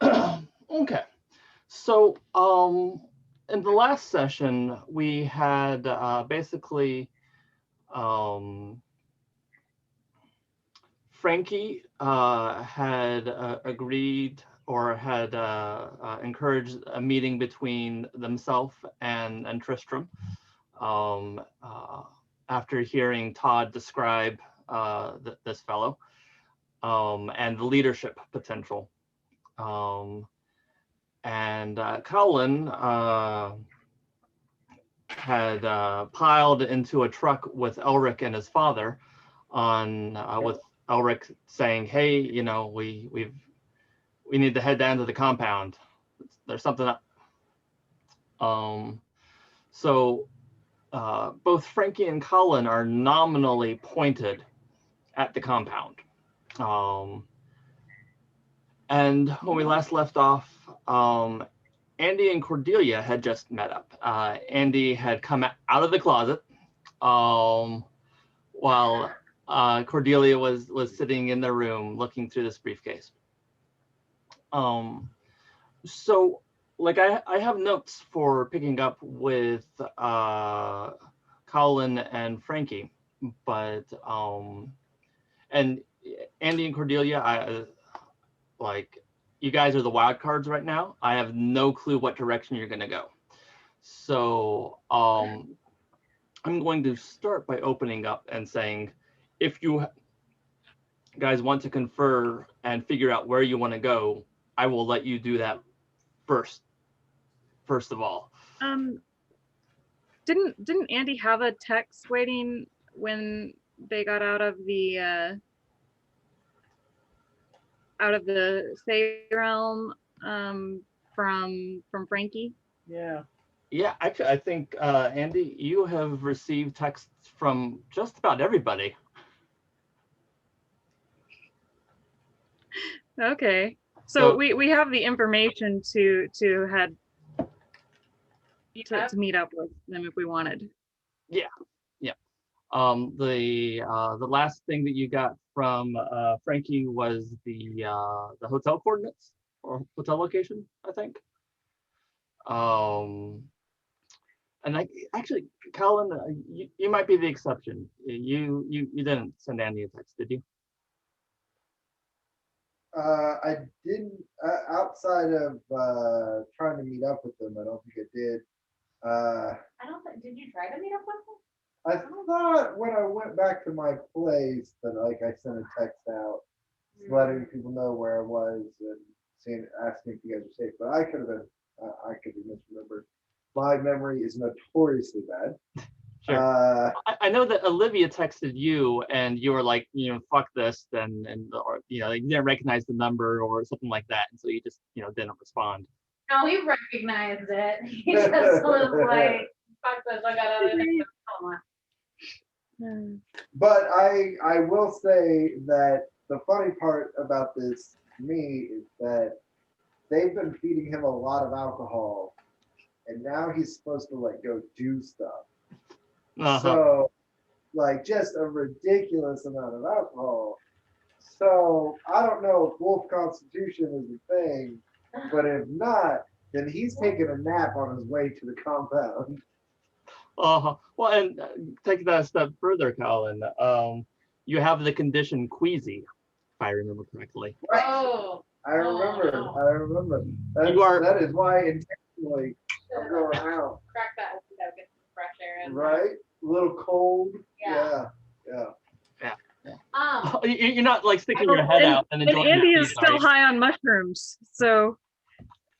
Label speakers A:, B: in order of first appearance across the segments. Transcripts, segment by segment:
A: Okay. So, in the last session, we had basically um, Frankie had agreed or had encouraged a meeting between themselves and Tristram um, after hearing Todd describe this fellow and the leadership potential. Um, and Colin had piled into a truck with Elric and his father on with Elric saying, "Hey, we need to head down to the compound. There's something up." Um, so both Frankie and Colin are nominally pointed at the compound. Um, and when we last left off, Andy and Cordelia had just met up. Andy had come out of the closet, while Cordelia was sitting in the room looking through this briefcase. So like I have notes for picking up with Colin and Frankie, but and Andy and Cordelia, I like you guys are the wild cards right now. I have no clue what direction you're gonna go. So I'm going to start by opening up and saying, if you guys want to confer and figure out where you want to go, I will let you do that first. First of all,
B: Um, didn't Andy have a text waiting when they got out of the Fey realm from Frankie?
A: yeah. Actually, I think Andy, you have received texts from just about everybody.
B: Okay. So
A: So
B: we have the information to head to meet up with them if we wanted.
A: yeah, yeah. The last thing that you got from Frankie was the hotel coordinates or hotel location, I think. Um, and I actually, Colin, you might be the exception. You didn't send Andy a text, did you?
C: I didn't, outside of trying to meet up with them, I don't think I did.
D: I don't think. Did you try to meet up with them?
C: I thought when I went back to my place that like I sent a text out letting people know where I was and saying asking if you guys are safe. But I could have been I could be misremembered. My memory is notoriously bad.
A: Sure. I know that Olivia texted you and you were like, fuck this, and or you didn't recognize the number or something like that, and so you just didn't respond.
D: No, he recognized it. He just was like, "Fuck this! I got other things to tell him."
C: But I will say that the funny part about this to me is that they've been feeding him a lot of alcohol, and now he's supposed to like go do stuff. So like just a ridiculous amount of alcohol. So I don't know if wolf constitution is a thing, but if not, then he's taking a nap on his way to the compound.
A: Well, and take that a step further, Colin. You have the condition queasy, if I remember correctly.
C: Right.
D: Oh,
C: I remember.
D: no.
C: I remember. That is why intentionally I'm going out.
D: Crack that open, that get some fresh air in.
C: Right? A little cold.
D: Yeah.
C: Yeah.
A: You're not like sticking your head out and enjoying
B: Andy
A: your
B: is
A: feet,
B: still
A: are you?
B: high on mushrooms, so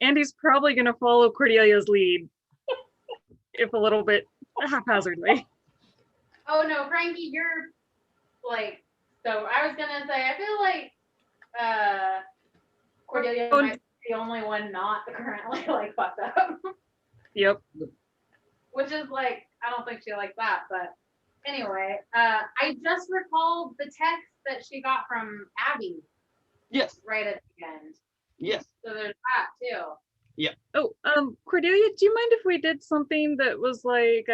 B: Andy's probably gonna follow Cordelia's lead, if a little bit haphazardly.
D: Oh no, Frankie, you're like. So I was gonna say, I feel like Cordelia might be the only one not currently like fucked up.
B: Yep.
D: Which is like, I don't think she likes that, but anyway, I just recalled the text that she got from Abby.
A: Yes.
D: Right at the end.
A: Yes.
D: So there's that too.
A: Yeah.
B: Oh, Cordelia, do you mind if we did something that was like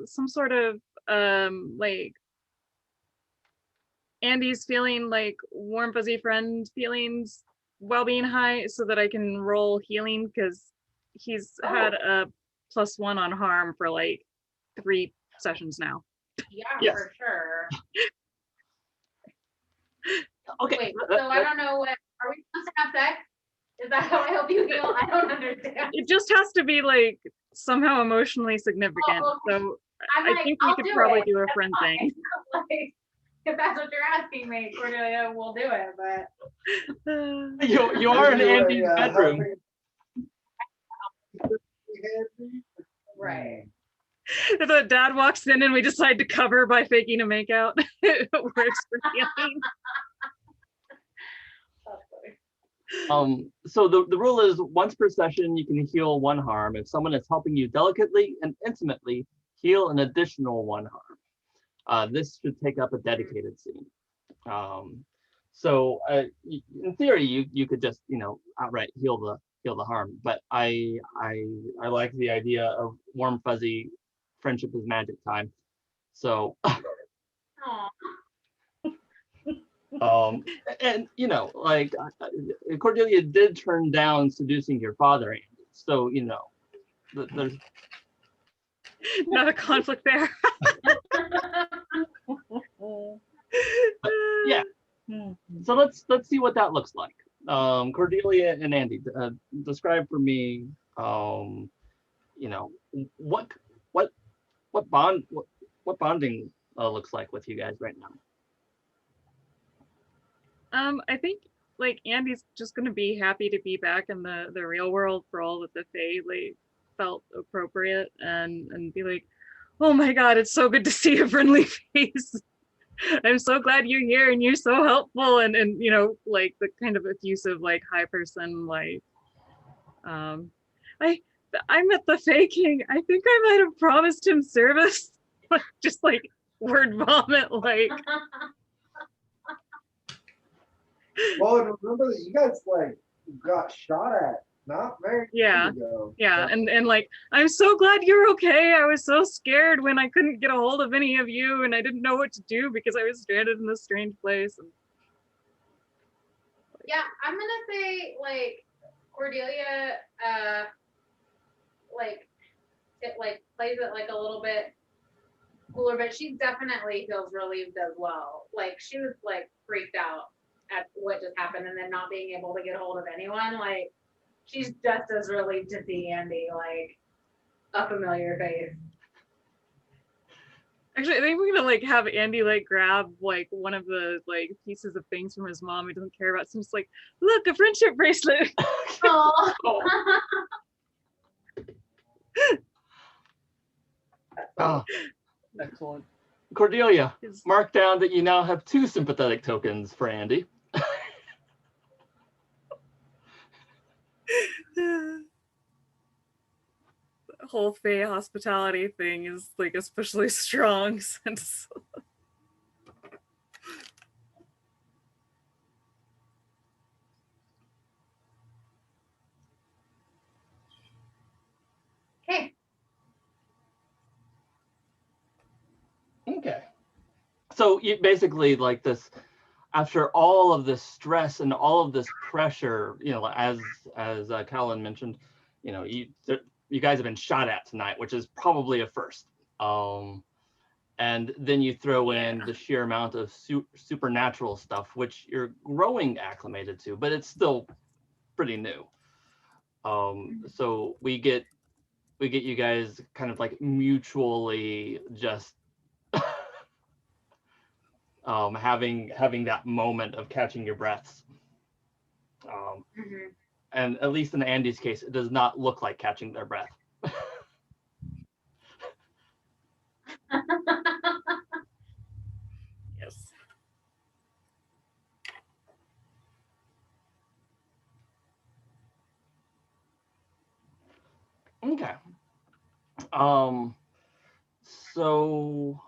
B: some sort of like Andy's feeling like warm fuzzy friend feelings well-being high so that I can roll healing because he's had a +1 on harm for like 3 sessions now.
D: Yeah,
A: Yes.
D: for sure.
A: Okay.
D: Wait, so I don't know what. Are we supposed to have sex? Is that how I help you heal? I don't understand.
B: It just has to be like somehow emotionally significant.
D: Oh, okay.
B: So
D: I'm
B: I
D: like,
B: think we
D: I'll
B: could
D: do
B: probably
D: it.
B: do a
D: That's
B: friend
D: fine.
B: thing.
D: Like, if that's what you're asking me, Cordelia, we'll do it. But
A: You are in Andy's bedroom.
D: right.
B: The dad walks in and we decide to cover by faking a makeout. It works for healing.
D: That's funny.
A: So the rule is once per session you can heal 1 harm. If someone is helping you delicately and intimately, heal an additional 1 harm. This should take up a dedicated scene. So in theory you could just outright heal the harm, but I like the idea of warm fuzzy friendship is magic time. So
D: Aw.
A: and like Cordelia did turn down seducing your father, Andy. So there's
B: Not a conflict there.
A: yeah. So let's see what that looks like. Cordelia and Andy, describe for me, what what bonding looks like with you guys right now.
B: I think like Andy's just gonna be happy to be back in the real world for all that the Fae like felt appropriate and be like, oh my god, it's so good to see a friendly face. I'm so glad you're here and you're so helpful and like the kind of effusive like high person like I met the Fae King. I think I might have promised him service. Just like word vomit like
C: Well, and remember that you guys like got shot at not very
B: yeah.
C: long ago.
B: Yeah,
C: So-
B: and like I'm so glad you're okay. I was so scared when I couldn't get a hold of any of you and I didn't know what to do because I was stranded in this strange place.
D: Yeah, I'm gonna say like Cordelia, like it like plays it like a little bit cooler, but she definitely feels relieved as well. Like she was like freaked out at what just happened and then not being able to get hold of anyone. Like she's just as relieved to see Andy, like a familiar face.
B: Actually, I think we're gonna like have Andy like grab like one of the like pieces of things from his mom he doesn't care about. So I'm just like, look, a friendship bracelet.
D: Oh.
A: Oh, excellent. Cordelia, mark down that you now have 2 sympathetic tokens for Andy.
B: The whole Fae hospitality thing is like especially strong since
D: Okay.
A: Okay. So you basically like this, after all of this stress and all of this pressure, as Callan mentioned, you guys have been shot at tonight, which is probably a first. And then you throw in the sheer amount of supernatural stuff, which you're growing acclimated to, but it's still pretty new. So we get you guys kind of like mutually just having that moment of catching your breaths. And at least in Andy's case, it does not look like catching their breath.
B: yes.
A: Okay. So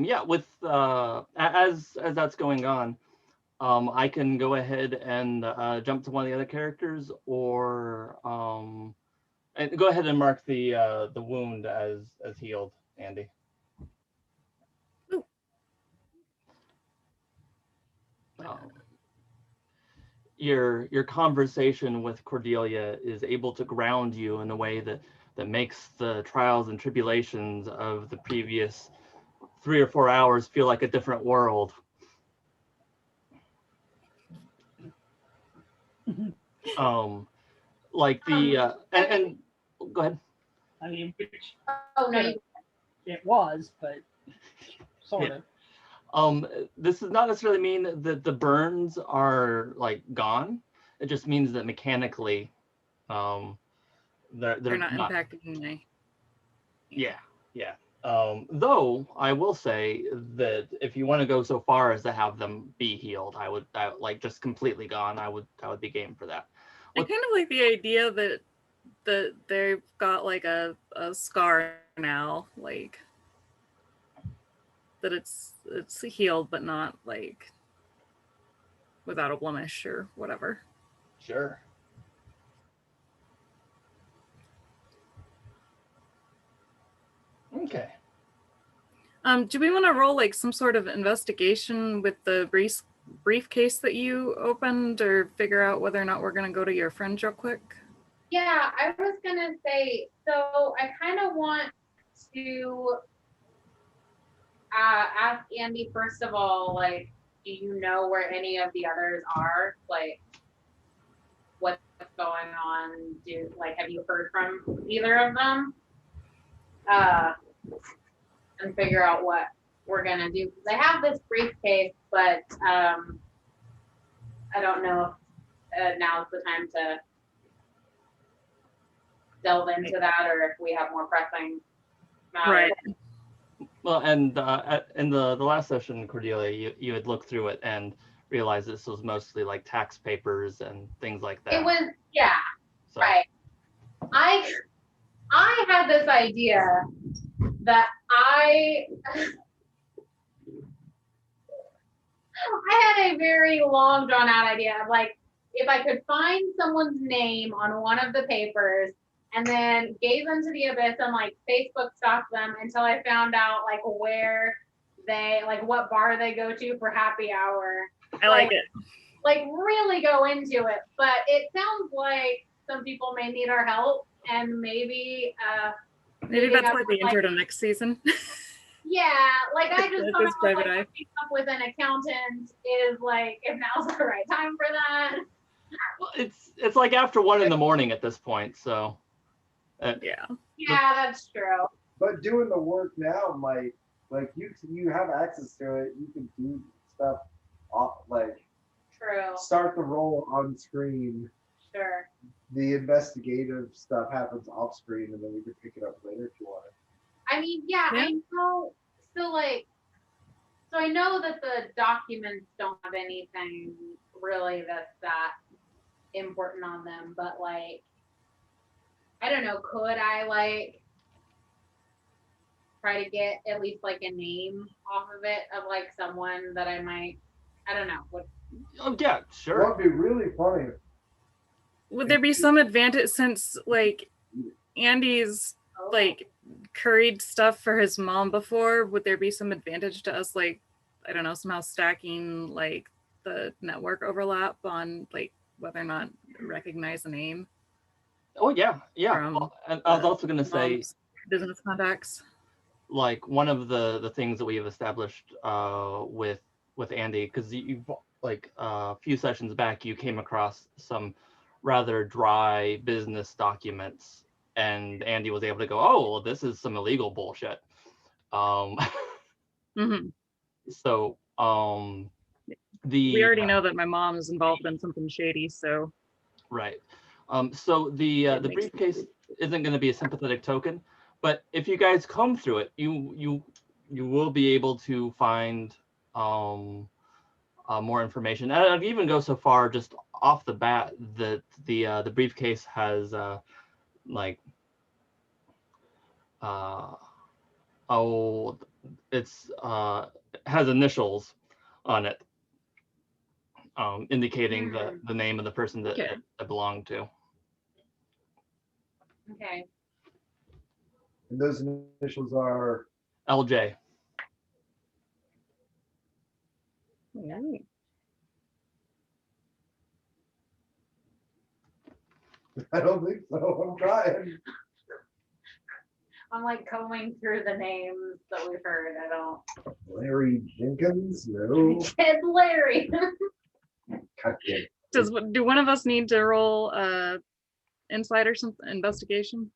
A: yeah, with as that's going on, I can go ahead and jump to one of the other characters, or and go ahead and mark the wound as healed, Andy. your conversation with Cordelia is able to ground you in a way that makes the trials and tribulations of the previous 3 or 4 hours feel like a different world. Like the and go ahead.
E: I mean, which
D: Oh no,
E: it was, but sort
A: Yeah.
E: of.
A: This does not necessarily mean that the burns are like gone. It just means that mechanically, um, they're
B: They're not
A: not.
B: impacting my.
A: Yeah, yeah. Though I will say that if you want to go so far as to have them be healed, I like just completely gone. I would be game for that.
B: I
A: What?
B: kind of like the idea that they've got like a scar now, like that it's healed but not like without a blemish or whatever.
A: Sure. Okay.
B: Do we want to roll like some sort of investigation with the briefcase that you opened, or figure out whether or not we're gonna go to your friend real quick?
D: yeah, I was gonna say, so I kind of want to ask Andy first of all, like, do you know where any of the others are? Like, what's going on? Have you heard from either of them? And figure out what we're gonna do. Because I have this briefcase, but I don't know if now's the time to delve into that, or if we have more pressing matters.
B: Right.
A: Well, and in the last session, Cordelia, you had looked through it and realized this was mostly like tax papers and things like that.
D: It was, yeah,
A: So,
D: right. I had this idea that I had a very long drawn out idea of like, if I could find someone's name on one of the papers and then gaze into the abyss and like Facebook stalk them until I found out like where they, like what bar they go to for happy hour.
B: I like it.
D: Like really go into it. But it sounds like some people may need our help, and maybe
B: Maybe that's
D: up
B: like the
D: with,
B: intro to next season.
D: yeah, like I just
B: That's
D: thought
B: his private
D: like
B: eye.
D: hooking up with an accountant is like, if now's the right time for that.
A: well, it's like after 1 a.m. at this point. So,
B: Yeah.
D: Yeah, that's true.
C: But doing the work now might, like, you have access to it. You can do stuff off, like
D: True.
C: start the roll on screen.
D: Sure.
C: The investigative stuff happens off screen, and then we can pick it up later if you want.
D: I mean, yeah,
B: Yeah.
D: I know. So like, so I know that the documents don't have anything really that's that important on them, but like, I don't know, could I like try to get at least like a name off of it of like someone that I might, I don't know, what.
A: oh yeah, sure.
C: What would be really funny?
B: Would there be some advantage since like Andy's like curried stuff for his mom before? Would there be some advantage to us like, I don't know, somehow stacking like the network overlap on like whether or not recognize the name
A: Oh yeah, yeah.
B: from
A: Well, and I was also going to say,
B: mom's business contacts?
A: like one of the things that we have established with Andy, because you like a few sessions back you came across some rather dry business documents, and Andy was able to go, oh, well, this is some illegal bullshit. Um,
B: Mm-hmm.
A: so
B: We already know that my mom is involved in something shady, so
A: right. So the
B: It
A: the
B: makes sense.
A: briefcase isn't going to be a sympathetic token, but if you guys comb through it, you will be able to find more information. And I'd even go so far, just off the bat, that the briefcase has like oh, it's has initials on it, indicating the name of the person that
B: Okay.
A: it belonged to.
D: Okay.
C: And those initials are
A: LJ.
B: Ooh.
C: I don't think so. I'm trying.
D: I'm like combing through the names that we've heard. I don't.
C: Larry Jenkins? No.
D: Ted Larry.
C: God damn.
B: Do one of us need to roll insight or something, investigation?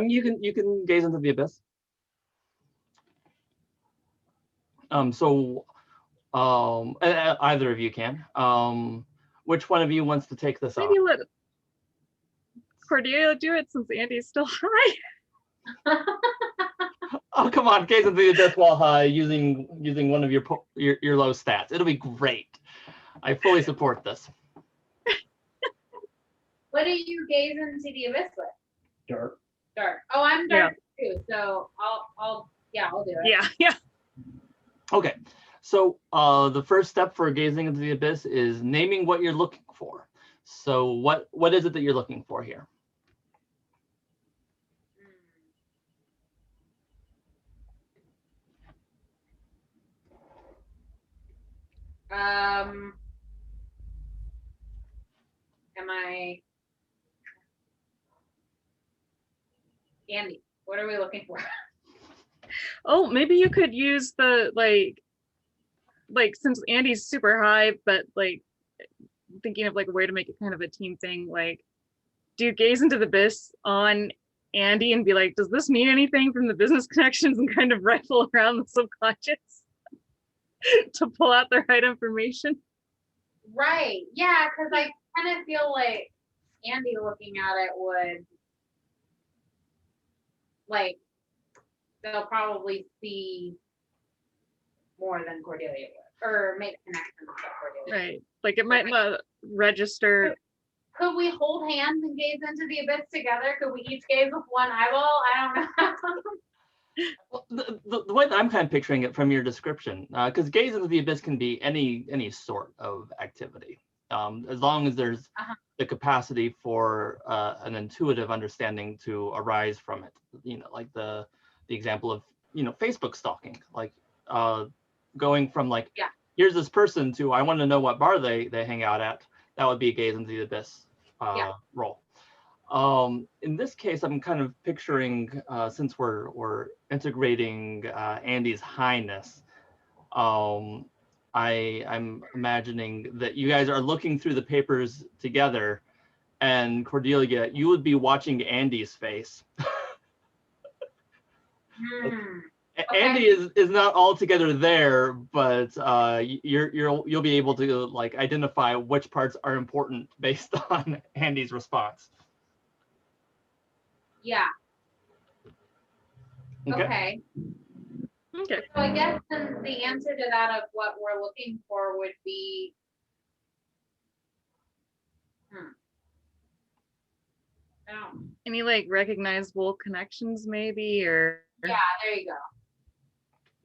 A: You can gaze into the abyss. Either of you can. Which one of you wants to take this
B: Maybe
A: off?
B: let Cordelia do it since Andy's still high.
A: Oh, come on, gaze into the abyss while high using one of your low stats. It'll be great. I fully support this.
D: What do you gaze into the abyss with?
C: Dark.
D: Dark. Oh, I'm dark too. So I'll do it.
B: Yeah.
A: Okay, so the first step for gazing into the abyss is naming what you're looking for. So what is it that you're looking for here?
D: Andy, what are we looking for?
B: Oh, maybe you could use the like since Andy's super high, but like thinking of like a way to make it kind of a team thing. Like, do you gaze into the abyss on Andy and be like, does this mean anything from the business connections, and kind of rifle around the subconscious to pull out the right information?
D: Right. Yeah, because I kind of feel like Andy looking at it would, like, they'll probably see more than Cordelia would, or make connections with Cordelia.
B: Right. Like it might not register.
D: Could we hold hands and gaze into the abyss together? Could we each gaze with one eyeball? I don't know.
A: Well, the way that I'm kind of picturing it from your description, because gaze into the abyss can be any sort of activity, as long as there's the capacity for an intuitive understanding to arise from it. You know, like the example of Facebook stalking, like going from like here's this person to I want to know what bar they hang out at. That would be a gaze into the abyss role. In this case, I'm kind of picturing, since we're integrating Andy's highness, I'm imagining that you guys are looking through the papers together, and Cordelia, you would be watching Andy's face.
D: Okay.
A: Andy is not altogether there, but you'll be able to like identify which parts are important based on Andy's response.
D: Yeah.
B: Okay.
D: So I guess then the answer to that of what we're looking for would be
B: Any like recognizable connections maybe, or
D: yeah, there you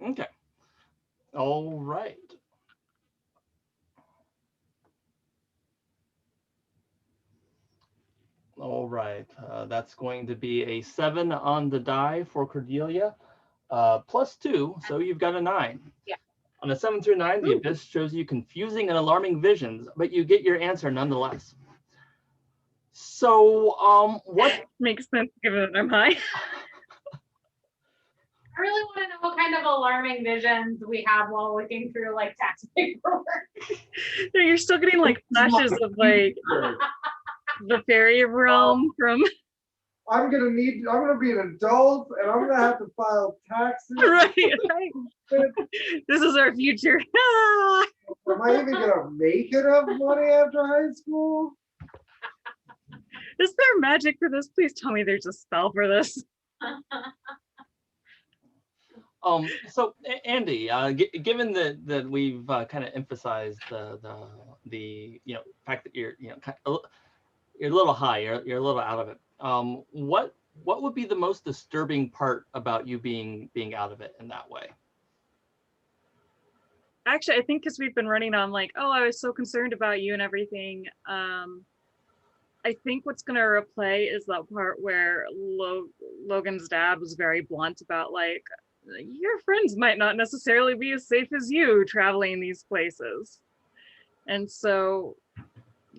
D: go.
A: Okay. All right. All right. That's going to be a 7 on the die for Cordelia, +2, so you've got a 9.
D: Yeah.
A: On a 7 through 9, the abyss shows you confusing and alarming visions, but you get your answer nonetheless. So, what
B: makes sense given that I'm high.
D: I really want to know what kind of alarming visions we have while looking through like tax paperwork.
B: No, you're still getting like flashes of like the fairy realm from.
C: I'm gonna be an adult and I'm gonna have to file taxes.
B: Right. This is our future.
C: Am I even gonna make enough money after high school?
B: Is there magic for this? Please tell me there's a spell for this.
A: So Andy, given that we've kind of emphasized the fact that you're you're a little high, you're a little out of it. What would be the most disturbing part about you being out of it in that way?
B: Actually, I think because we've been running on like, oh, I was so concerned about you and everything. I think what's going to replay is that part where Logan's dad was very blunt about like, your friends might not necessarily be as safe as you traveling these places. And so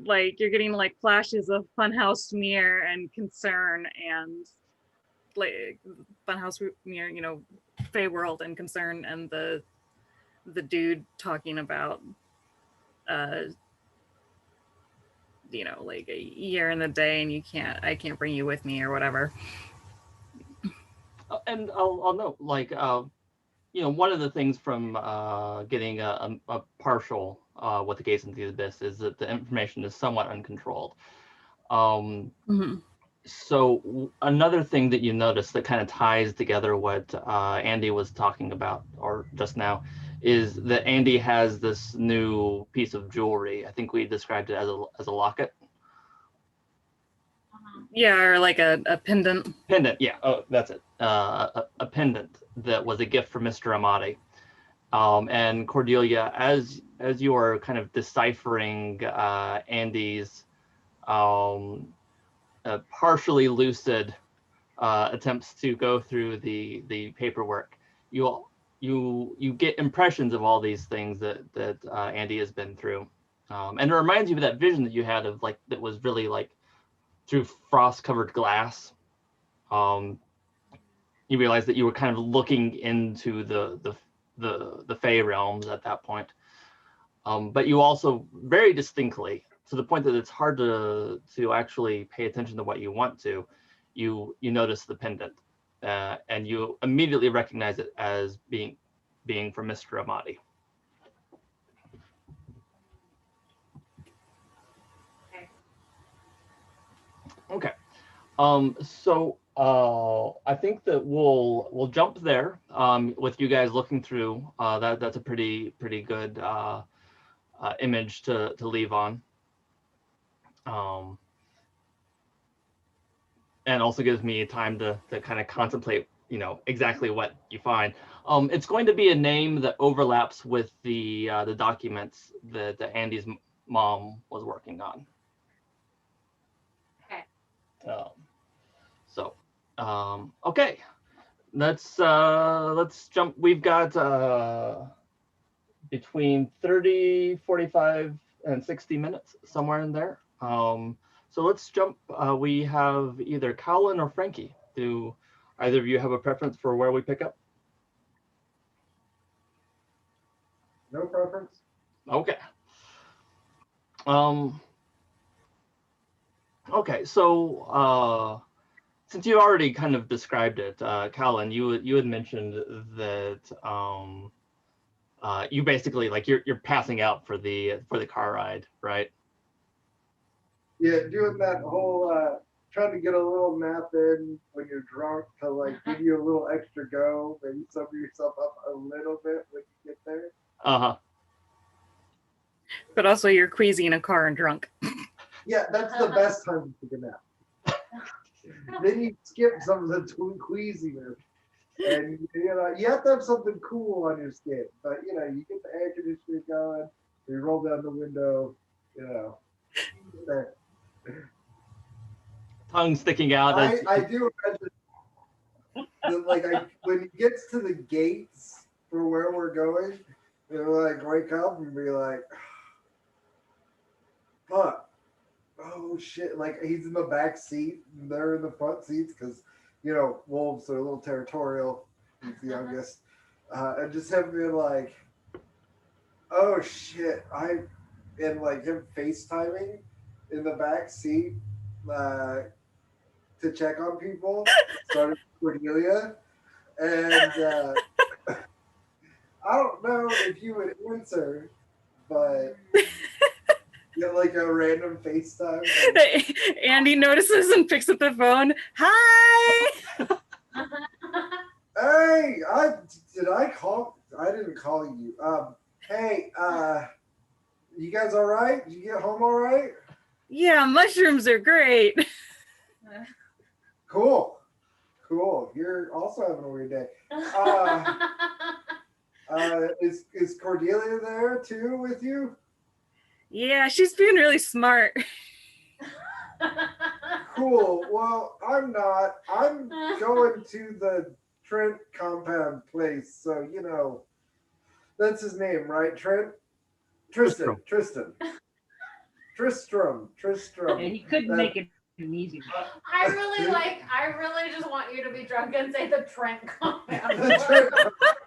B: like you're getting like flashes of Funhouse Mirror and Concern and like Funhouse Mirror, you know, Fey World and Concern, and the dude talking about uh you know, like a year in the day and I can't bring you with me or whatever.
A: And I'll note, like, you know, one of the things from getting a partial with the Gates into the Abyss is that the information is somewhat uncontrolled.
B: Mm-hmm.
A: So another thing that you notice that kind of ties together what Andy was talking about, or just now, is that Andy has this new piece of jewelry. I think we described it as a locket.
B: Yeah, or like a pendant.
A: Pendant, yeah. Oh, that's it. A pendant that was a gift from Mr. Amati. And Cordelia, as you are kind of deciphering Andy's partially lucid attempts to go through the paperwork, you get impressions of all these things that Andy has been through, and it reminds you of that vision that you had of like that was really like through frost-covered glass. You realize that you were kind of looking into the Fey realms at that point. But you also very distinctly, to the point that it's hard to actually pay attention to what you want to, you notice the pendant, and you immediately recognize it as being from Mr. Amati. Okay. So I think that we'll jump there with you guys looking through. That's a pretty good image to leave on. And also gives me time to kind of contemplate, you know, exactly what you find. It's going to be a name that overlaps with the documents that Andy's mom was working on.
D: Okay.
A: So, okay, let's jump. We've got between 30, 45, and 60 minutes, somewhere in there. So let's jump. We have either Colin or Frankie. Do either of you have a preference for where we pick up?
C: No preference.
A: Okay. Okay, so since you already kind of described it, Colin, you had mentioned that you basically like you're passing out for the car ride, right?
C: Yeah, doing that whole trying to get a little nap in when you're drunk to like give you a little extra go, maybe sober yourself up a little bit when you get there.
A: Uh-huh.
B: But also you're queasy in a car and drunk.
C: Yeah, that's the best time to take a nap. Then you skip some of the queasiness. And you know, you have to have something cool on your skin. But you know, you get the air conditioner going, you roll down the window, you know. There.
A: Tongue sticking out.
C: I do imagine like when it gets to the gates for where we're going, you'll like wake up and be like, fuck. Oh shit. Like he's in the back seat and they're in the front seats because you know, wolves are a little territorial. He's the youngest. And just him being like, oh shit, and like him FaceTiming in the back seat to check on people. Started with Cordelia. And I don't know if you would answer, but get like a random FaceTime.
B: Andy notices and picks up the phone. Hi.
C: Hey, I call? I didn't call you. Hey, you guys all right? Did you get home all right?
B: Yeah, mushrooms are great.
C: Cool. You're also having a weird day. Is Cordelia there too with you?
B: Yeah, she's being really smart.
C: Cool. Well, I'm not. I'm going to the Trent compound place. So, you know, that's his name, right? Tristan. Tristram.
E: And he couldn't make it an easy one.
D: I really just want you to be drunk and say the Trent comment.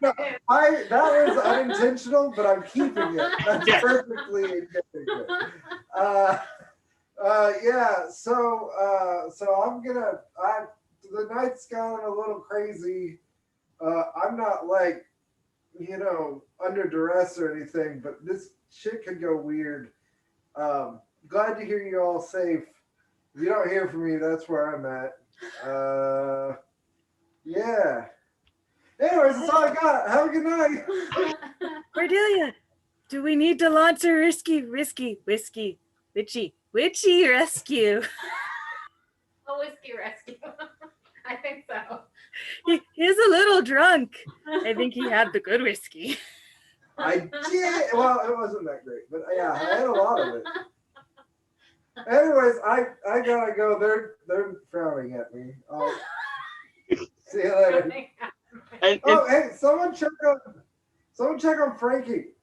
C: No, that was unintentional, but I'm keeping it. That's perfectly indicative. Yeah. So I'm gonna. The night's gone a little crazy. I'm not like, under duress or anything, but this shit could go weird. Glad to hear you all safe. If you don't hear from me, that's where I'm at. Yeah. Anyways, that's all I got. Have a good night.
B: Cordelia, do we need to launch a witchy rescue?
D: A whiskey rescue. I think so.
B: He's a little drunk. I think he had the good whiskey.
C: I did. Well, it wasn't that great, but yeah, I had a lot of it. Anyways, I gotta go. They're frowning at me. I'll see you later. Oh, hey, someone check on Frankie.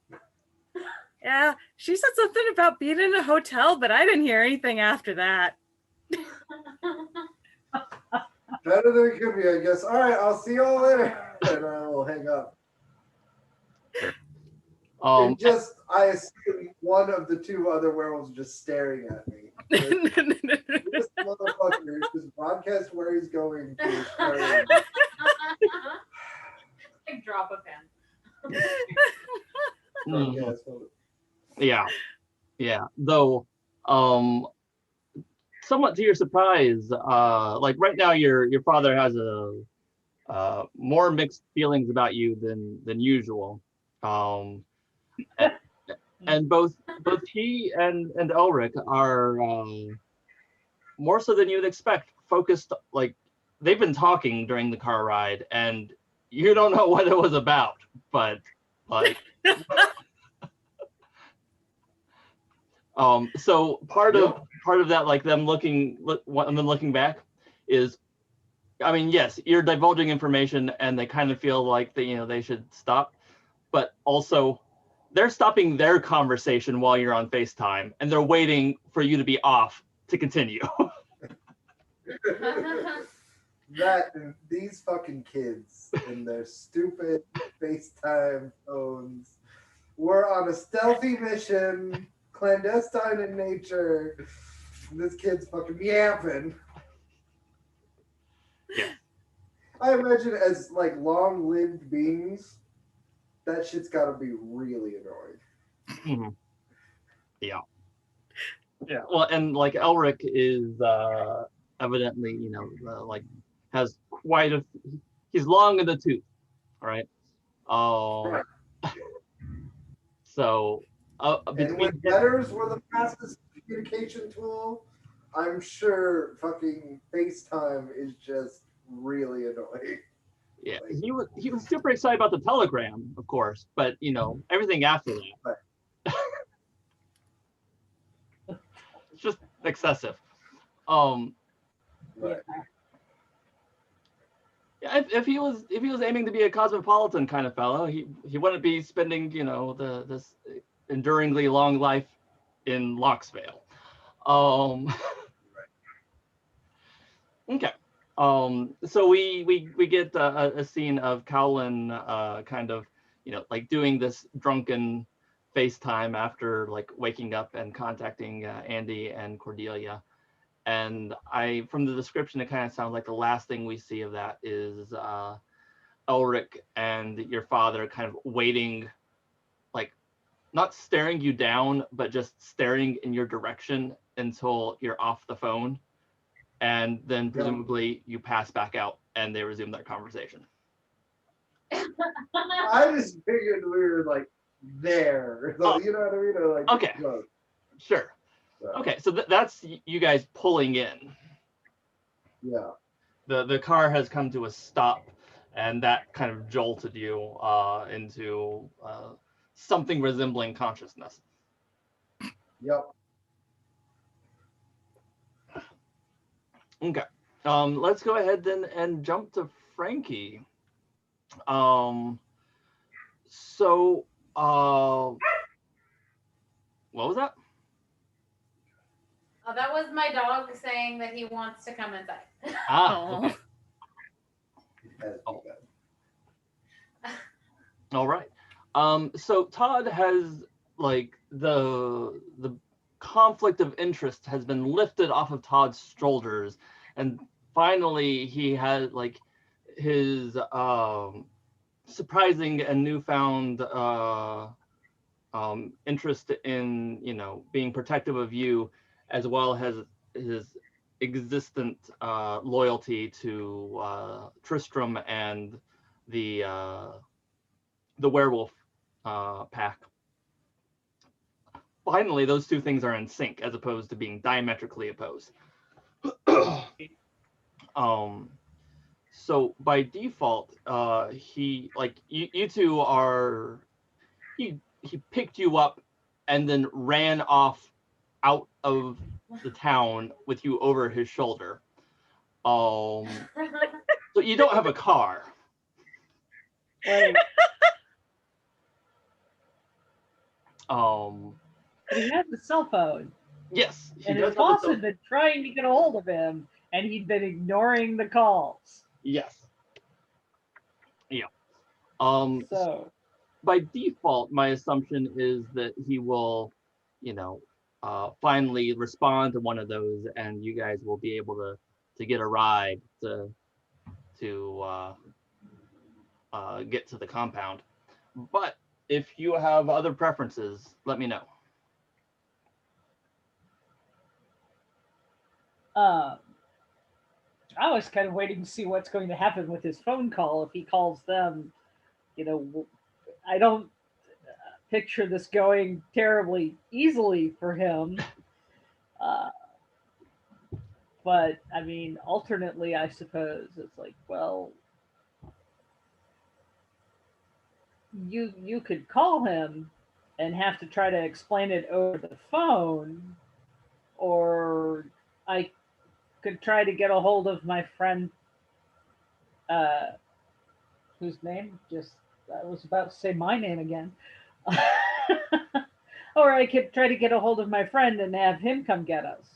B: Yeah, she said something about being in a hotel, but I didn't hear anything after that.
C: Better than it could be, I guess. All right, I'll see y'all later. And I will hang up. And I assume one of the two other werewolves just staring at me. This motherfucker is just broadcast where he's going to.
D: Like drop a pen.
A: Yeah. Though, somewhat to your surprise, like right now, your father has more mixed feelings about you than usual. And both he and Elric are more so than you'd expect focused. Like they've been talking during the car ride, and you don't know what it was about, but like. So part of that, like them looking back, is, I mean, yes, you're divulging information, and they kind of feel like they should stop, but also they're stopping their conversation while you're on FaceTime, and they're waiting for you to be off to continue.
C: That and these fucking kids and their stupid FaceTime phones. We're on a stealthy mission, clandestine in nature. This kid's fucking yapping.
A: Yeah.
C: I imagine as like long-lived beings, that shit's got to be really annoying.
A: Mm-hmm. Yeah. Well, and like Elric is evidently, like has he's long in the tooth, right?
C: Right.
A: So
C: and when letters were the fastest communication tool, I'm sure fucking FaceTime is just really annoying.
A: Yeah, he was super excited about the telegram, of course, but everything after that, it's just excessive.
C: Right.
A: Yeah, if he was aiming to be a cosmopolitan kind of fellow, he wouldn't be spending this enduringly long life in Locksvale. Okay. So we get a scene of Cowlin kind of like doing this drunken FaceTime after like waking up and contacting Andy and Cordelia. And from the description, it kind of sounds like the last thing we see of that is Elric and your father kind of waiting, like not staring you down, but just staring in your direction until you're off the phone. And then presumably you pass back out and they resume their conversation.
C: I just figured we were like there. You know what I mean? Or, like,
A: okay.
C: Close.
A: Sure.
C: So.
A: Okay, so that's you guys pulling in.
C: Yeah.
A: The car has come to a stop, and that kind of jolted you into something resembling consciousness.
C: Yep.
A: Okay. Let's go ahead then and jump to Frankie. So what was that?
D: Oh, that was my dog saying that he wants to come inside.
A: Ah, okay.
C: As
A: Oh.
C: you go.
A: All right. So Todd has like the conflict of interest has been lifted off of Todd's shoulders, and finally he has like his surprising and newfound interest in being protective of you, as well as his existent loyalty to Tristram and the uh, the werewolf pack. Finally, those two things are in sync as opposed to being diametrically opposed. um, so by default, he like you two are he picked you up and then ran off out of the town with you over his shoulder. So you don't have a car.
E: Right.
A: Um,
E: But he had the cell phone,
A: yes, he
E: and
A: does
E: his
A: have a
E: boss
A: cell.
E: had been trying to get a hold of him, and he'd been ignoring the calls.
A: Yes. Yeah. Um,
E: So,
A: by default, my assumption is that he will, finally respond to one of those, and you guys will be able to get a ride to get to the compound. But if you have other preferences, let me know.
E: uh, I was kind of waiting to see what's going to happen with his phone call if he calls them. I don't picture this going terribly easily for him. Uh, but I mean, alternately, I suppose it's like, well, you could call him and have to try to explain it over the phone, or I could try to get a hold of my friend, uh, whose name just I was about to say my name again. Or I could try to get a hold of my friend and have him come get us.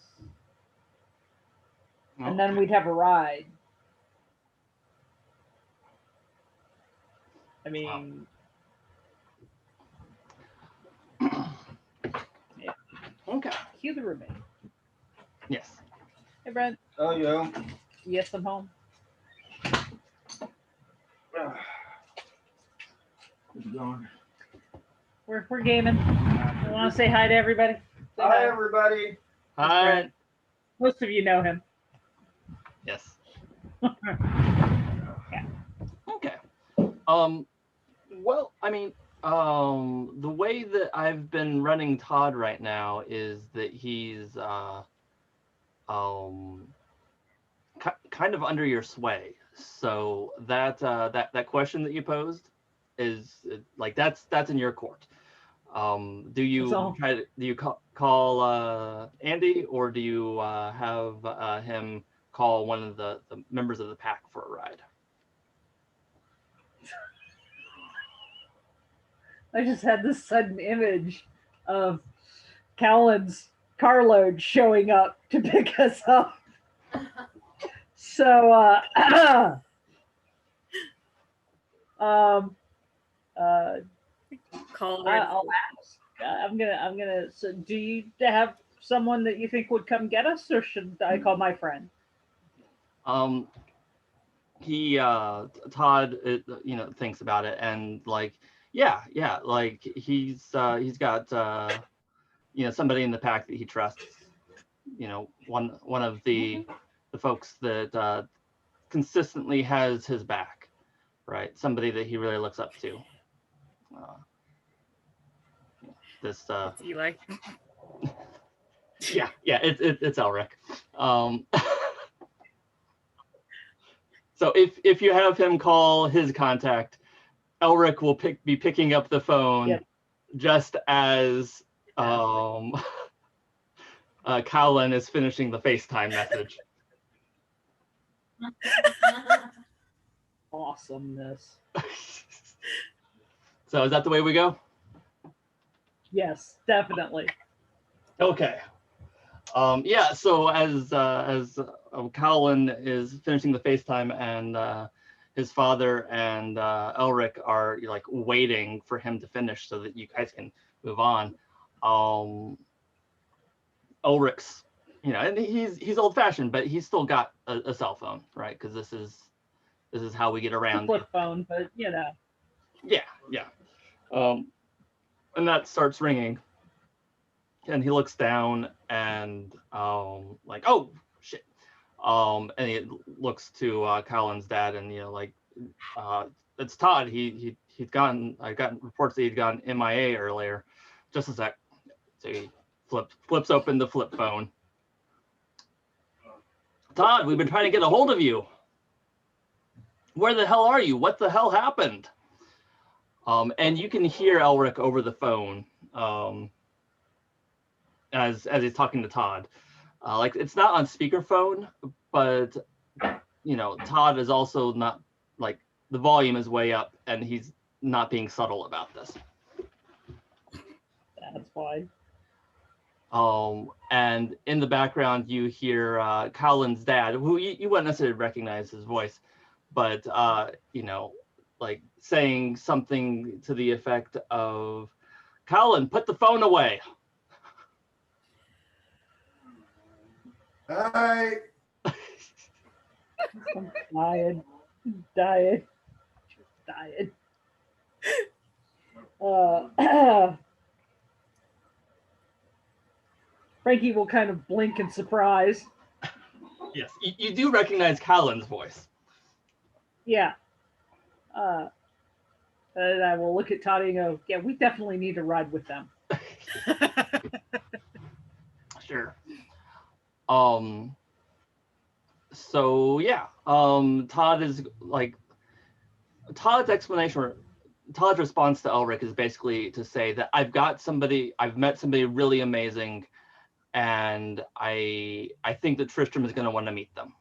E: And then
A: Okay.
E: we'd have a ride. I mean, yeah,
A: Okay.
E: cue the roommate.
A: Yes.
E: Hey, Brent.
F: Oh, yeah.
E: Yes, I'm home.
F: How's it going?
E: We're gaming. I want to say hi to everybody. Say
F: Hi, everybody.
E: That's
A: Hi.
E: Brent. Most of you know him.
A: Yes.
E: Yeah.
A: Okay. Well, I mean, the way that I've been running Todd right now is that he's um kind of under your sway. So that question that you posed is like that's in your court. Do you
E: So
A: do you call Andy, or do you have him call one of the members of the pack for a ride?
E: I just had this sudden image of Callan's carload showing up to pick us up. So, um, uh,
B: Call
E: I'll ask. I'm gonna. So, do you have someone that you think would come get us, or should I call my friend?
A: Um, he Todd thinks about it, and like yeah, like he's got somebody in the pack that he trusts, one of the folks that consistently has his back, right? Somebody that he really looks up to. uh, this
B: It's Eli.
A: yeah, it's Elric. So if you have him call his contact, Elric will be picking up the phone.
E: Yep.
A: Just as Colin is finishing the FaceTime message.
E: Awesomeness.
A: So is that the way we go?
E: Yes, definitely.
A: Okay. Yeah, so as Colin is finishing the FaceTime and his father and Elric are like waiting for him to finish so that you guys can move on. Elric's, and he's old fashioned, but he's still got a cell phone, right? Because this is how we get
E: The
A: around.
E: flip phone, but
A: Yeah, yeah. And that starts ringing, and he looks down and like, oh shit. And he looks to Colin's dad, and it's Todd. I got reports that he'd gone MIA earlier. Just a sec. So he flips open the flip phone. Todd, we've been trying to get a hold of you. Where the hell are you? What the hell happened? And you can hear Elric over the phone as he's talking to Todd. Like it's not on speakerphone, but Todd is also not like the volume is way up, and he's not being subtle about this.
E: that's fine.
A: And in the background, you hear Colin's dad, who you wouldn't necessarily recognize his voice, but like saying something to the effect of, "Colin, put the phone away."
C: Hi.
E: I'm dying. Frankie will kind of blink in surprise.
A: Yes, you do recognize Colin's voice.
E: Yeah. And I will look at Toddy and go, yeah, we definitely need to ride with them.
A: Sure. So yeah, Todd is like, Todd's response to Elric is basically to say that I've met somebody really amazing, and I think that Tristram is going to want to meet them.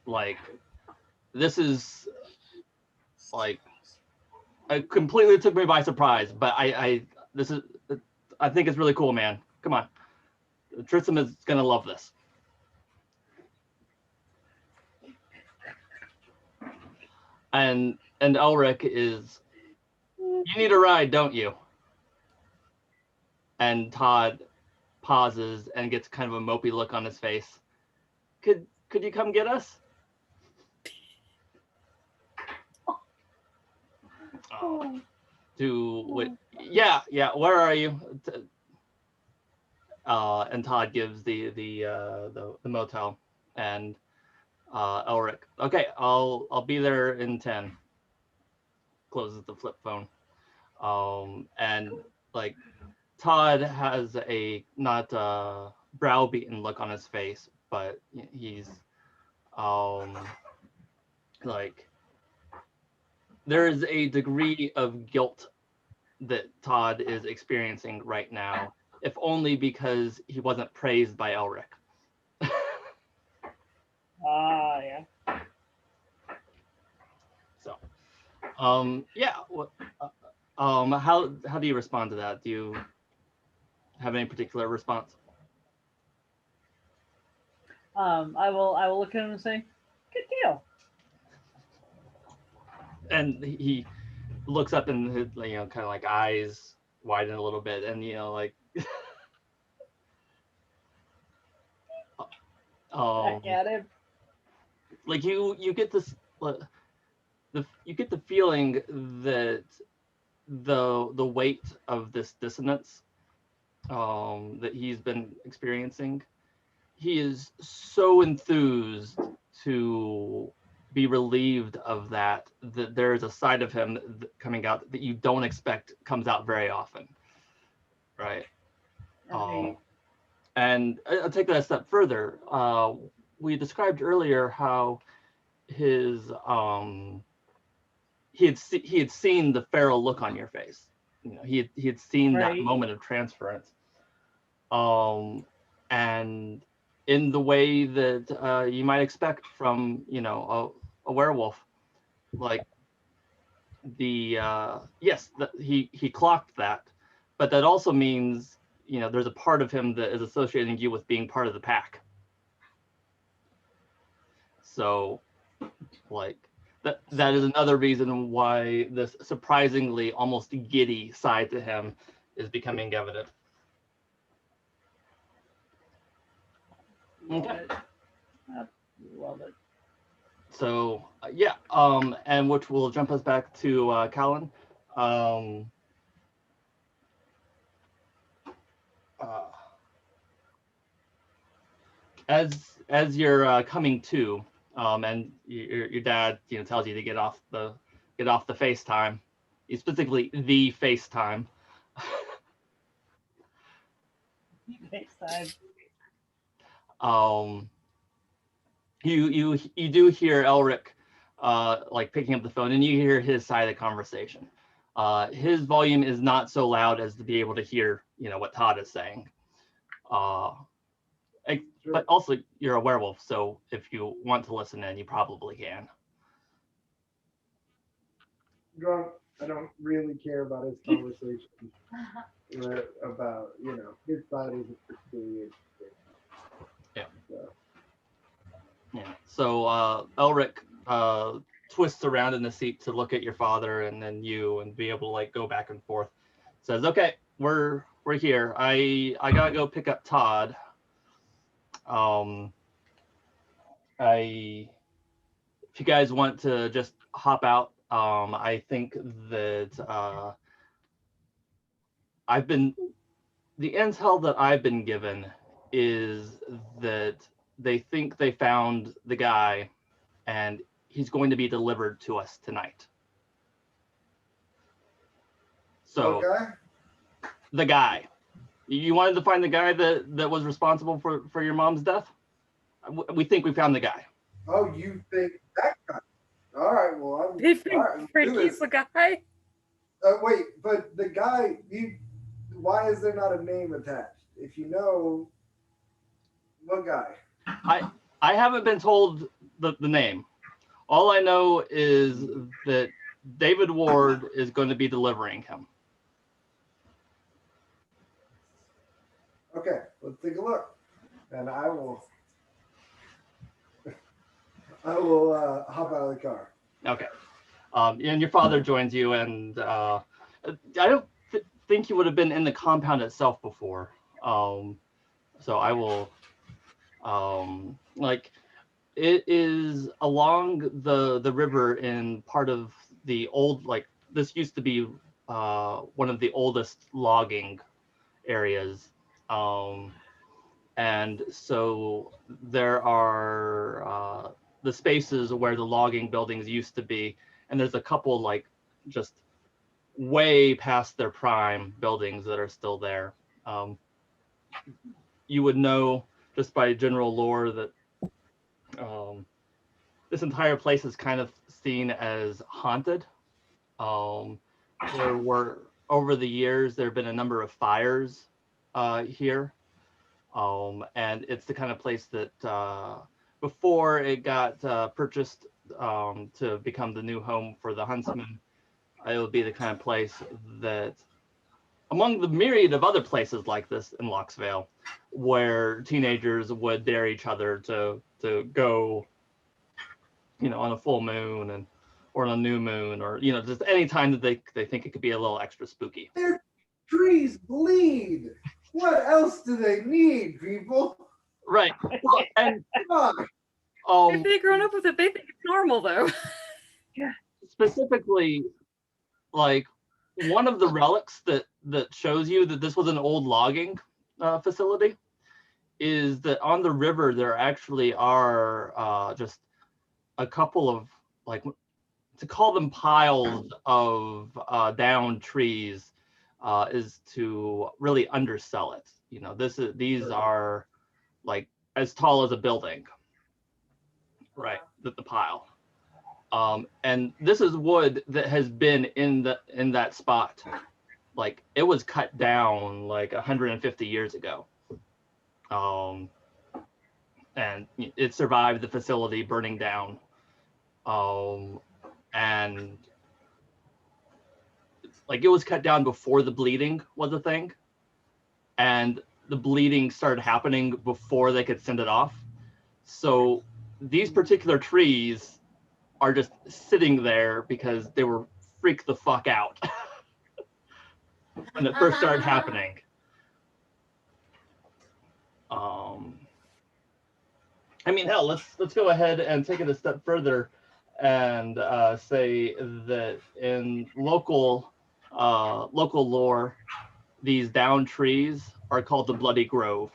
A: Like, this is like, it completely took me by surprise, but I think it's really cool, man. Come on. Tristram is going to love this. And Elric is, you need a ride, don't you? And Todd pauses and gets kind of a mopey look on his face. Could you come get us? Yeah, where are you? And Todd gives the motel, and Elric, okay, I'll be there in 10. Closes the flip phone. And like, Todd has a not browbeaten look on his face, but he's like, there is a degree of guilt that Todd is experiencing right now, if only because he wasn't praised by Elric.
E: Yeah.
A: So, yeah. How do you respond to that? Do you have any particular response?
E: I will look at him and say, good deal.
A: And he looks up, and his, kind of like eyes widen a little bit, and like
E: Back at him.
A: like you get this you get the feeling that the weight of this dissonance that he's been experiencing, he is so enthused to be relieved of that there is a side of him coming out that you don't expect comes out very often, right?
E: Right.
A: And I'll take that a step further. We described earlier how his he had seen the feral look on your face. He had seen that
E: Right.
A: moment of transference. And in the way that you might expect from a werewolf, like he clocked that, but that also means there's a part of him that is associating you with being part of the pack. So, like, that is another reason why this surprisingly almost giddy side to him is becoming evident. Okay.
E: Love it.
A: So yeah, and which will jump us back to Callan. Uh, as you're coming to, and your dad, tells you to get off the FaceTime, specifically the FaceTime.
E: FaceTime.
A: um, you do hear Elric, like picking up the phone, and you hear his side of the conversation. His volume is not so loud as to be able to hear, what Todd is saying. But also, you're a werewolf, so if you want to listen in, you probably can.
C: Drunk. I don't really care about his conversation about his side isn't particularly interesting.
A: Yeah.
C: So.
A: Yeah. So Elric twists around in the seat to look at your father and then you, and be able to like go back and forth. Says, "Okay, we're here. I gotta go pick up Todd. If you guys want to just hop out, I think that the intel that I've been given is that they think they found the guy, and he's going to be delivered to us tonight." So,
C: Okay.
A: the guy. You wanted to find the guy that was responsible for your mom's death? We think we found the guy.
C: Oh, you think that guy? All right. Well, all
B: They think
C: right. Let's do
B: Frankie's
C: this.
B: the guy.
C: Wait, but the guy. Why is there not a name attached? If you know, what guy?
A: I haven't been told the name. All I know is that David Ward is going to be delivering him.
C: Okay, let's take a look, and I will hop out of the car.
A: Okay. And your father joins you, and I don't think you would have been in the compound itself before. So I will, like, it is along the river in part of the old, like, this used to be one of the oldest logging areas. And so there are the spaces where the logging buildings used to be, and there's a couple like just way past their prime buildings that are still there. You would know just by general lore that this entire place is kind of seen as haunted. There were, over the years, there have been a number of fires here. And it's the kind of place that before it got purchased to become the new home for the huntsman, it would be the kind of place that, among the myriad of other places like this in Locksvale, where teenagers would dare each other to go, on a full moon or on a new moon, or just any time that they think it could be a little extra spooky.
C: Their trees bleed. What else do they need, people?
A: Right. And
C: Come on.
B: If they've grown up with it, they think it's normal, though.
A: specifically, like, one of the relics that shows you that this was an old logging facility is that on the river there actually are just a couple of, like, to call them piles of downed trees is to really undersell it. These are like as tall as a building, right? The pile. And this is wood that has been in that spot. Like, it was cut down like 150 years ago. And it survived the facility burning down. And like, it was cut down before the bleeding was a thing. and the bleeding started happening before they could send it off. So these particular trees are just sitting there because they were freaked the fuck out when it first started happening. I mean, hell, let's go ahead and take it a step further and say that in local lore, these down trees are called the Bloody Grove.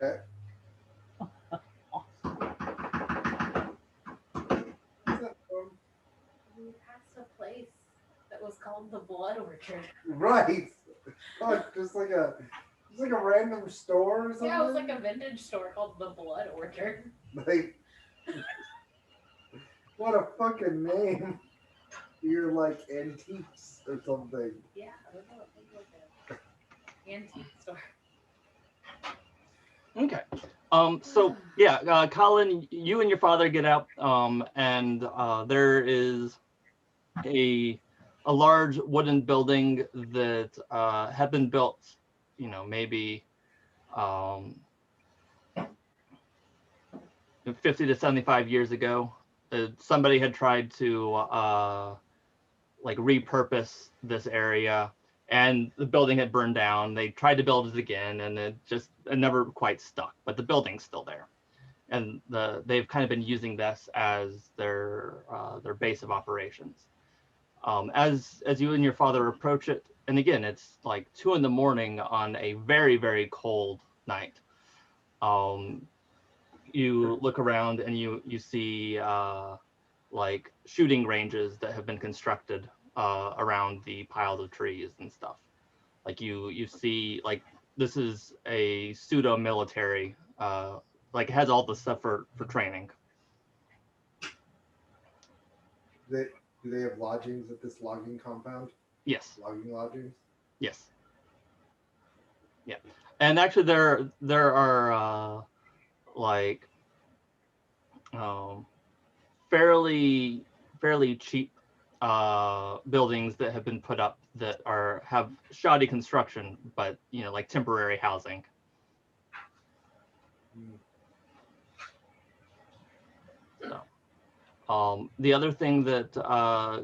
C: Okay.
D: We passed a place that was called the Blood Orchard.
C: Right. Fuck, just like a random store or something.
D: Yeah, it was like a vintage store called the Blood Orchard.
C: Like, what a fucking name. You're like antiques or something.
D: Yeah, it was like an antique store.
A: Okay. So yeah, Colin, you and your father get out, and there is a large wooden building that had been built, maybe 50 to 75 years ago. Somebody had tried to like repurpose this area, and the building had burned down. They tried to build it again, and it never quite stuck. But the building's still there, and they've kind of been using this as their base of operations. As you and your father approach it, and again, it's like 2 a.m. on a very, very cold night. You look around and you see like shooting ranges that have been constructed around the piles of trees and stuff. Like you see, like, this is a pseudo military, like it has all the stuff for training.
C: Do they have lodgings at this logging compound?
A: Yes.
C: Logging lodgings?
A: Yes. Yeah. And actually there are like fairly cheap buildings that have been put up that have shoddy construction, but like temporary housing. So, the other thing that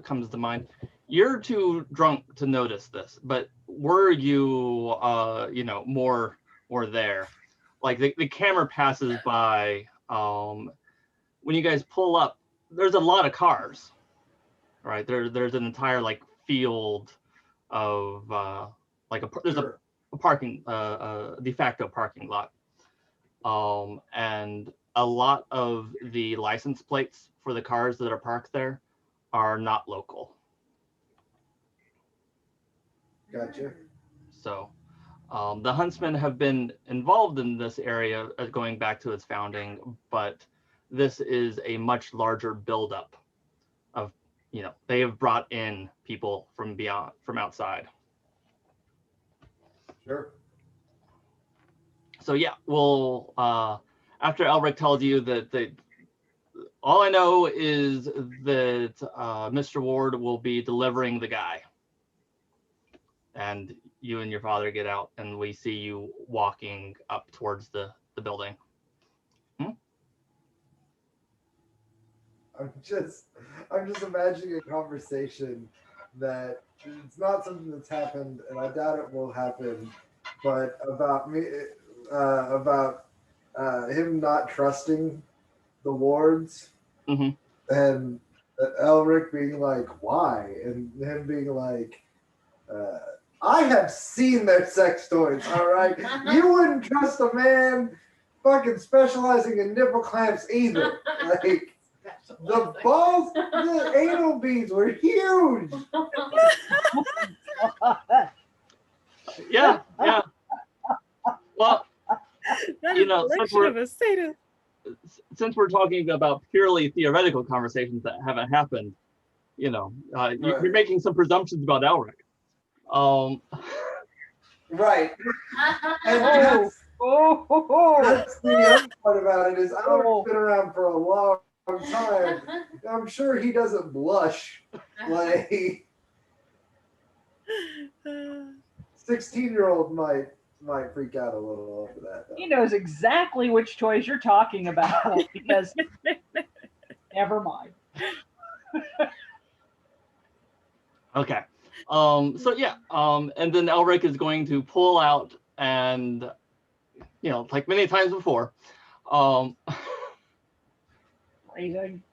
A: comes to mind, you're too drunk to notice this, but were you more there? Like the camera passes by when you guys pull up. There's a lot of cars, right? There's an entire like field of like there's
C: Sure.
A: a parking de facto parking lot, and a lot of the license plates for the cars that are parked there are not local.
C: Gotcha.
A: So the Huntsmen have been involved in this area going back to its founding, but this is a much larger buildup of, they have brought in people from outside.
C: Sure.
A: So yeah, we'll after Elric tells you that all I know is that Mr. Ward will be delivering the guy, and you and your father get out, and we see you walking up towards the building.
C: I'm just imagining a conversation that it's not something that's happened, and I doubt it will happen, but about me, about him not trusting the wards,
A: Mm-hmm.
C: and Elric being like, "Why?" and him being like, "I have seen their sex toys. All right, you wouldn't trust a man fucking specializing in nipple clamps either. Like." The balls, the anal beads were huge.
A: Yeah. Well,
B: That
A: You
B: is
A: know,
B: the
A: since
B: election of a sadist.
A: since we're talking about purely theoretical conversations that haven't happened, you're making some presumptions about Elric.
C: Right. And
E: Oh.
C: that's the other part about it is Elric's been around for a long time. I'm sure he doesn't blush. Like,
B: Uh,
C: 16-year-old might freak out a little over that.
E: He
C: Though.
E: knows exactly which toys you're talking about because never mind.
A: Okay. So yeah. And then Elric is going to pull out and, like many times before, um,
E: Phrasing.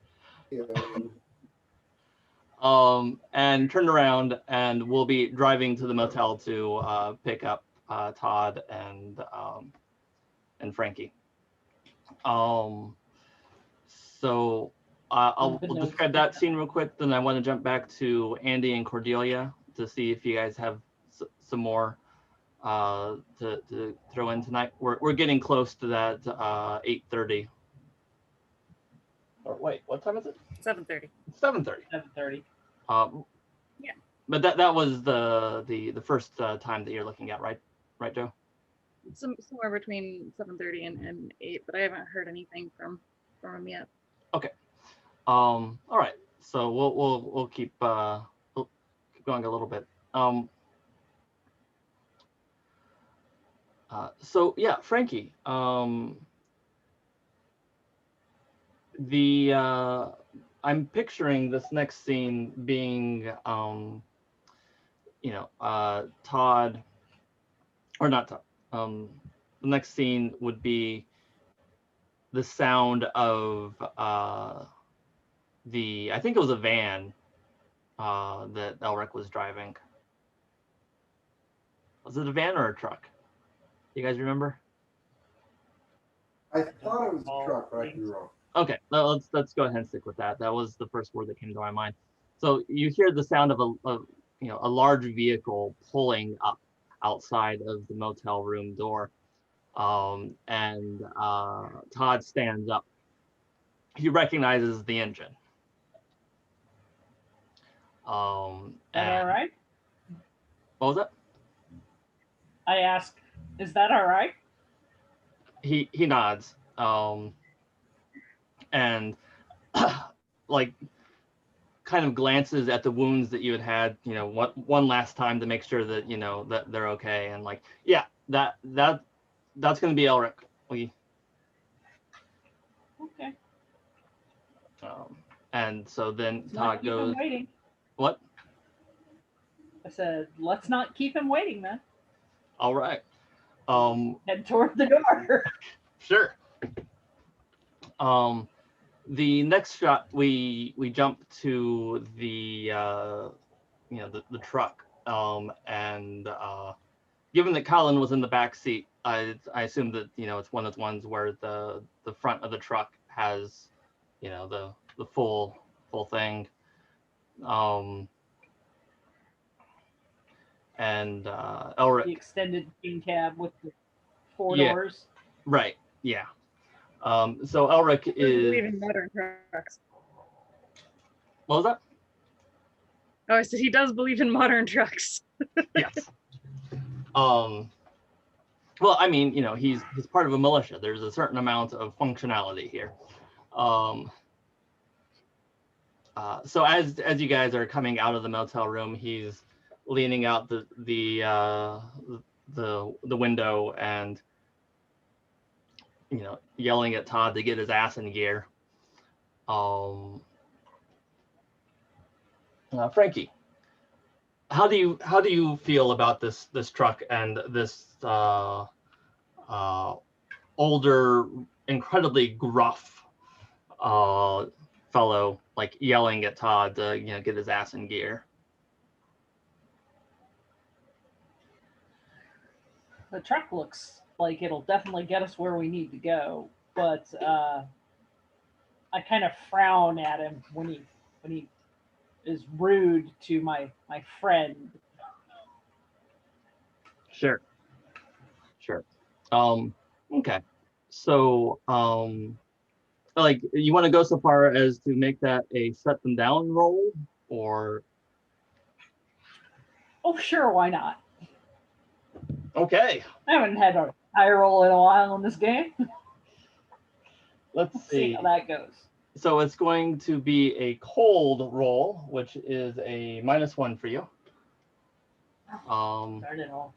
A: and turn around, and we'll be driving to the motel to pick up Todd and Frankie. So we'll describe that scene real quick. Then I want to jump back to Andy and Cordelia to see if you guys have some more to throw in tonight. We're getting close to that 8:30. Or wait, what time is it?
B: 7:30.
A: 7:30.
E: 7:30.
B: Yeah.
A: But that was the first time that you're looking at, right, Joe?
B: Somewhere between 7:30 and 8, but I haven't heard anything from him yet.
A: Okay. All right. So we'll keep going a little bit. So yeah, Frankie. I'm picturing this next scene being Todd, or not Todd. The next scene would be the sound of I think it was a van that Elric was driving. Was it a van or a truck? You guys remember?
C: I thought it was a truck, but I could be wrong.
A: Okay, let's go ahead and stick with that. That was the first word that came to my mind. So you hear the sound of a large vehicle pulling up outside of the motel room door, and Todd stands up. He recognizes the engine.
E: Is that all
A: And
E: right?
A: what was that?
E: I ask, is that all right?
A: He nods. And like kind of glances at the wounds that you had, one last time to make sure that that they're okay, and like, yeah, that's gonna be Elric.
E: Okay.
A: And so then
E: Let's not
A: Todd
E: keep
A: goes,
E: him waiting.
A: what?
E: I said, let's not keep him waiting, man.
A: All right.
E: Head toward the door.
A: Sure. The next shot, we jump to the the truck, and given that Colin was in the back seat, I assume that it's one of the ones where the front of the truck has the full thing, and Elric.
E: The extended king cab with the four
A: Yeah.
E: doors.
A: Right. Yeah. So Elric
B: I
A: is.
B: believe in modern trucks.
A: What was that?
B: Oh, I said he does believe in modern trucks.
A: Yes. Well, I mean, he's part of a militia. There's a certain amount of functionality here. So as you guys are coming out of the motel room, he's leaning out the window and yelling at Todd to get his ass in gear. Frankie, how do you feel about this truck and this older, incredibly gruff fellow, like yelling at Todd to get his ass in gear?
E: The truck looks like it'll definitely get us where we need to go, but I kind of frown at him when he is rude to my friend.
A: Sure. Okay. So like, you want to go so far as to make that a shut them down roll, or?
E: Oh, sure, why not?
A: Okay.
E: I haven't had a high roll in a while in this game.
A: Let's
E: See
A: see.
E: how that goes.
A: So it's going to be a cold roll, which is a -1 for you.
E: Darn it all.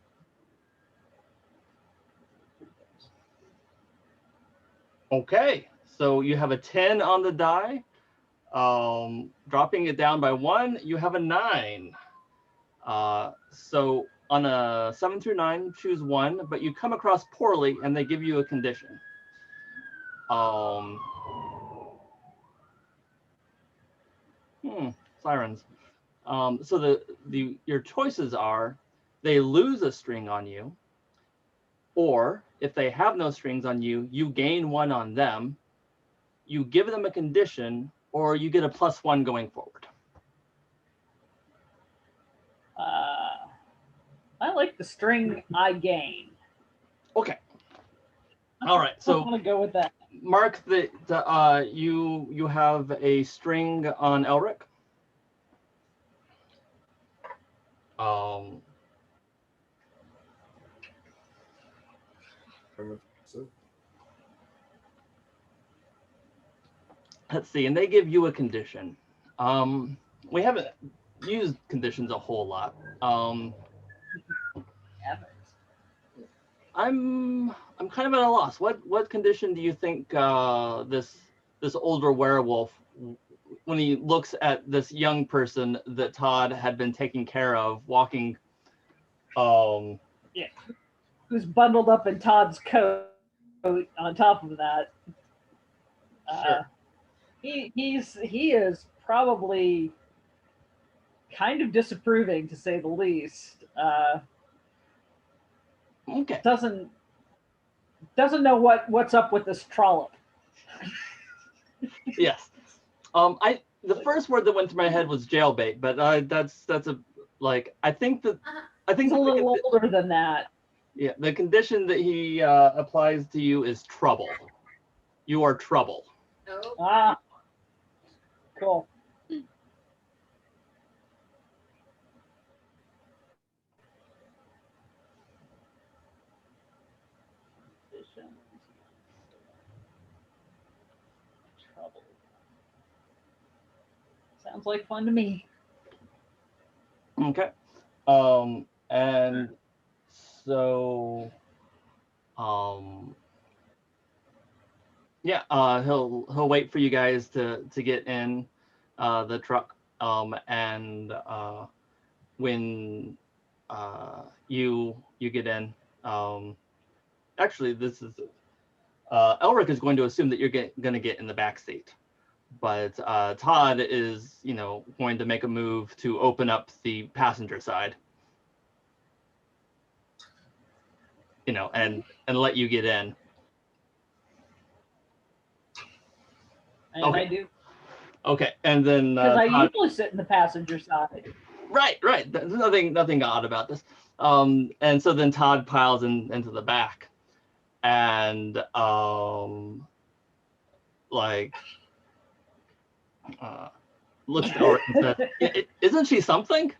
A: Okay, so you have a 10 on the die. Dropping it down by 1, you have a 9. So on a 7 through 9, choose 1, but you come across poorly and they give you a condition. Sirens. So your choices are they lose a string on you, or if they have no strings on you, you gain 1 on them, you give them a condition, or you get a +1 going forward.
E: I like the string I gain.
A: Okay. All right. So
E: I'm gonna go with that.
A: mark that you have a string on Elric.
C: So,
A: Let's see, and they give you a condition. We haven't used conditions a whole lot. I'm kind of at a loss. What condition do you think this older werewolf, when he looks at this young person that Todd had been taking care of, walking?
E: Yeah, who's bundled up in Todd's coat. On top of that,
A: Sure.
E: he is probably kind of disapproving, to say the least.
A: Okay.
E: Doesn't know what's up with this trollop.
A: Yes. The first word that went through my head was jailbait, but that's a like I think
E: He's a little older than that.
A: Yeah, the condition that he applies to you is trouble. You are trouble.
D: Oh,
E: Ah, cool. Trouble. Sounds like fun to me.
A: Okay. And so yeah, he'll wait for you guys to get in the truck. And when you get in, actually this is Elric is going to assume that you're going to get in the back seat, but Todd is going to make a move to open up the passenger side, and let you get in.
E: And
A: Okay.
E: I do,
A: Okay, and then
E: because I
A: Todd,
E: usually sit in the passenger side.
A: right. There's nothing odd about this. And so then Todd piles into the back, and like looks at Elric and says, "Isn't she something?"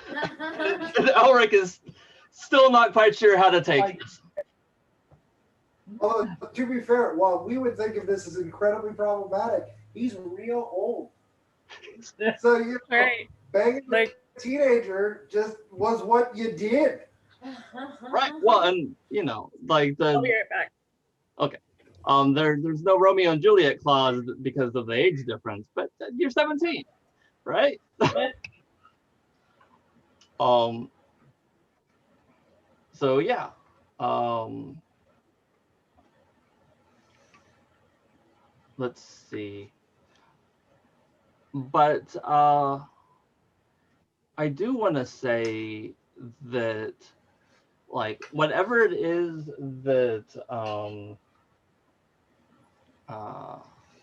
A: And Elric is still not quite sure how to take this.
C: although, to be fair, while we would think of this as incredibly problematic, he's real old. So
B: Right.
C: banging
B: Like,
C: a teenager just was what you did.
A: Right. Well, and like
B: I'll be
A: the
B: right back.
A: okay. There's no Romeo and Juliet clause because of the age difference, but you're 17, right? So yeah. Let's see. But I do want to say that, like, whatever it is that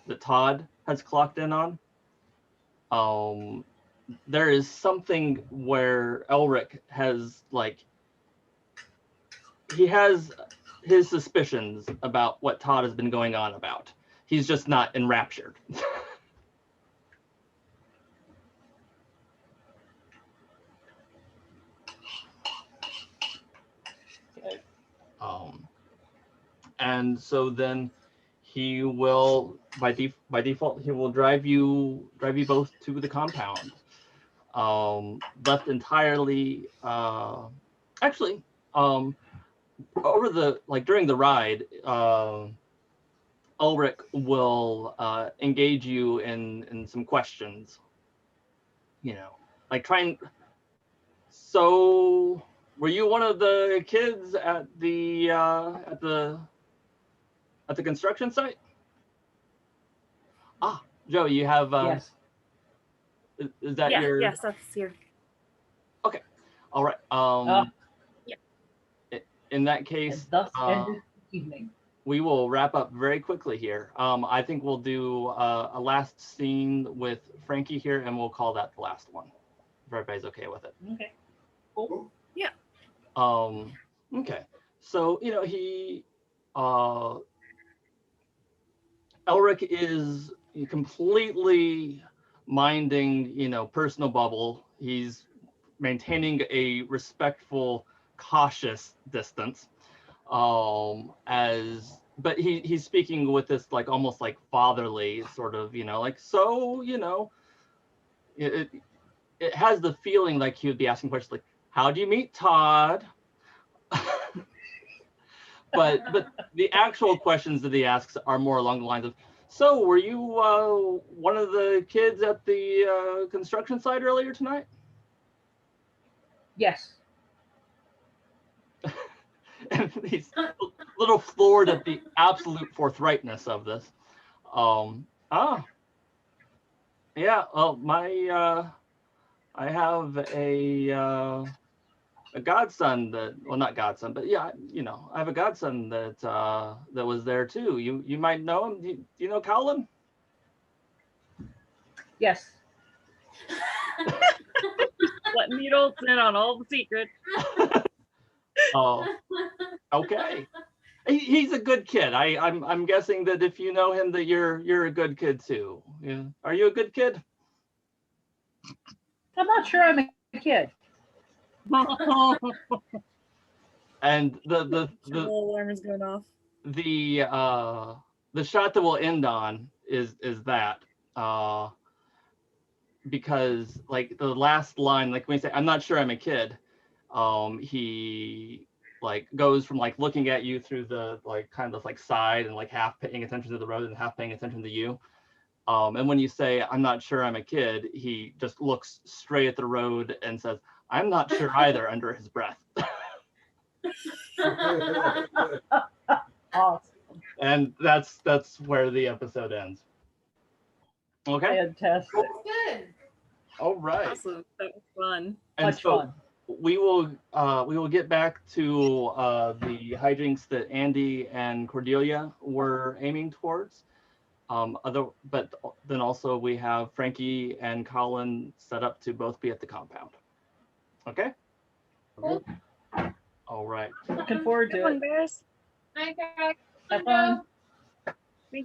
A: that Todd has clocked in on, there is something where Elric has he has his suspicions about what Todd has been going on about. He's just not enraptured. And so then he will by default he will drive you both to the compound. left entirely. Actually, over the during the ride, Ulrich will engage you in some questions. You know, like trying. So, were you one of the kids at the construction site? Ah, Joe, you have.
E: Yes.
A: Is that
G: Yeah,
A: your?
G: yes, that's here.
A: Okay. All right.
G: Yeah.
A: In that
E: And
A: case,
E: thus ended the evening.
A: we will wrap up very quickly here. I think we'll do a last scene with Frankie here, and we'll call that the last one. If everybody's okay with it.
E: Okay. Cool.
A: Okay. So he, uh, Elric is completely minding personal bubble. He's maintaining a respectful, cautious distance. As but he's speaking with this almost fatherly sort of so it it has the feeling like he would be asking questions like, how do you meet Todd? but the actual questions that he asks are more along the lines of, so were you one of the kids at the construction site earlier tonight?
E: Yes.
A: And he's a little floored at the absolute forthrightness of this. Ah, yeah. Well, I have a godson that, well, not godson, but yeah, I have a godson that was there too. You might know him. Do you know Colin?
E: Yes.
B: Letting the adults in on all the secrets.
A: Oh, okay. He's a good kid. I'm guessing that if you know him, that you're a good kid too. Yeah. Are you a good kid?
E: I'm not sure I'm a kid.
A: And
G: The alarm is going off.
A: the shot that we'll end on is that because the last line, when you say, I'm not sure I'm a kid, he goes from looking at you through the kind of side and half paying attention to the road and half paying attention to you. And when you say, I'm not sure I'm a kid, he just looks straight at the road and says, I'm not sure either, under his breath.
E: Awesome.
A: And that's where the episode ends. Okay.
E: Fantastic.
D: Good.
A: All right.
B: Awesome. That was fun.
A: And
E: Much
A: so
E: fun.
A: we will get back to the hijinks that Andy and Cordelia were aiming towards. But then also we have Frankie and Colin set up to both be at the compound. Okay.
D: Cool.
A: All right.
E: Looking forward
G: Good
E: to
G: one,
E: it.
G: Bears.
D: Night, guys.
E: Have fun.
B: Thank you.